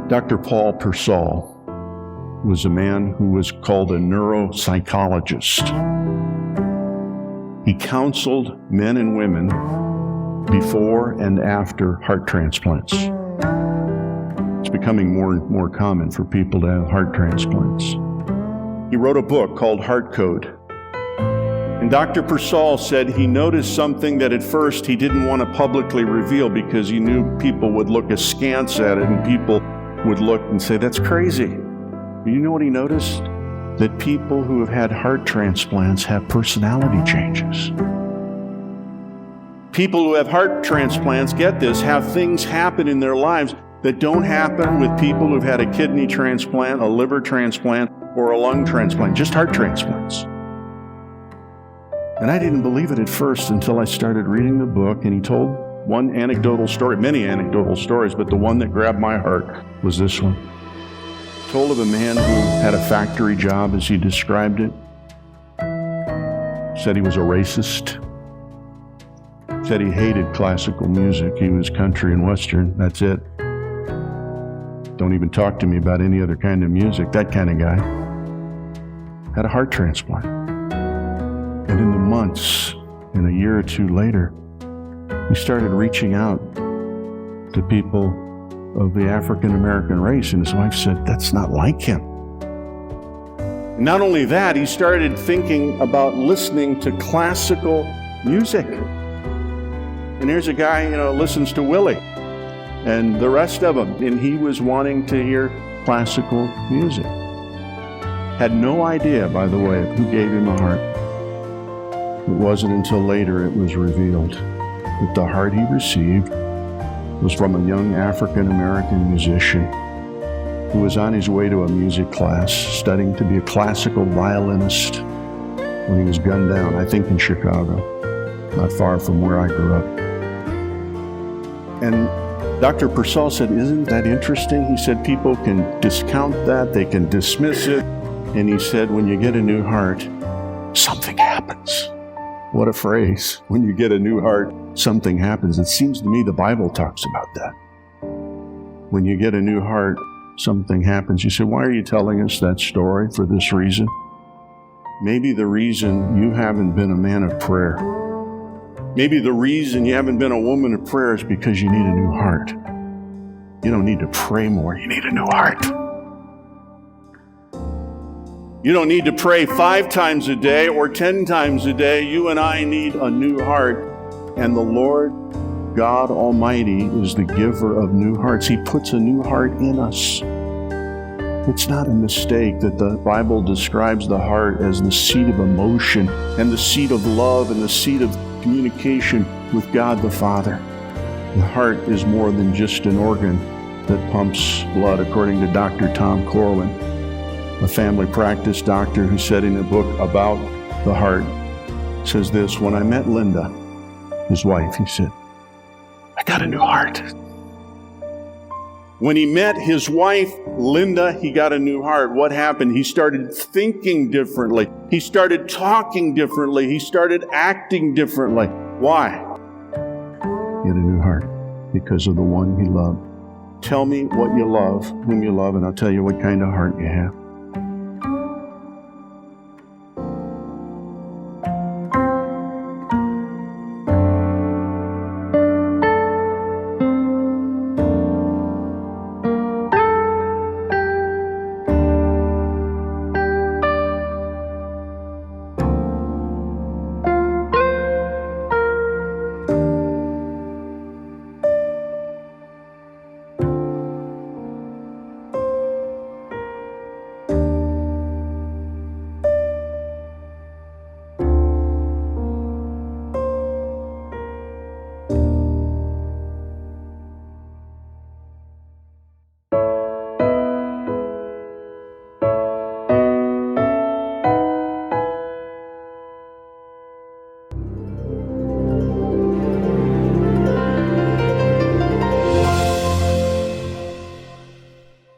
Dr. Paul Pearsall was a man who was called a neuro-psychologist. He counseled men and women before and after heart transplants. It's becoming more and more common for people to have heart transplants. He wrote a book called Heart Code. And Dr. Pearsall said he noticed something that at first he didn't want to publicly reveal because he knew people would look askance at it and people would look and say, that's crazy. But you know what he noticed? That people who have had heart transplants have personality changes. People who have heart transplants, get this, have things happen in their lives that don't happen with people who've had a kidney transplant, a liver transplant, or a lung transplant, just heart transplants. And I didn't believe it at first until I started reading the book, and he told one anecdotal story, many anecdotal stories, but the one that grabbed my heart was this one. He told of a man who had a factory job, as he described it. Said he was a racist. Said he hated classical music. He was country and western, that's it. Don't even talk to me about any other kind of music, that kind of guy. Had a heart transplant. And in the months, and a year or two later, he started reaching out to people of the African-American race, and his wife said, that's not like him. And not only that, he started thinking about listening to classical music. And here's a guy, listens to Willie and the rest of them, and he was wanting to hear classical music. Had no idea, by the way, of who gave him a heart. It wasn't until later it was revealed that the heart he received was from a young African-American musician who was on his way to a music class, studying to be a classical violinist, when he was gunned down, I think in Chicago, not far from where I grew up. And Dr. Pearsall said, isn't that interesting? He said, people can discount that, they can dismiss it. And he said, when you get a new heart, something happens. What a phrase. When you get a new heart, something happens. It seems to me the Bible talks about that. When you get a new heart, something happens. You say, why are you telling us that story? For this reason? Maybe the reason you haven't been a man of prayer. Maybe the reason you haven't been a woman of prayer is because you need a new heart. You don't need to pray more, you need a new heart. You don't need to pray 5 times a day or 10 times a day. You and I need a new heart. And the Lord God Almighty is the giver of new hearts. He puts a new heart in us. It's not a mistake that the Bible describes the heart as the seat of emotion and the seat of love and the seat of communication with God the Father. The heart is more than just an organ that pumps blood, according to Dr. Tom Corwin, a family practice doctor who said in a book about the heart, says this, when I met Linda, his wife, he said, I got a new heart. When he met his wife, Linda, he got a new heart. What happened? He started thinking differently. He started talking differently. He started acting differently. Why? He had a new heart because of the one he loved. Tell me what you love, whom you love, and I'll tell you what kind of heart you have.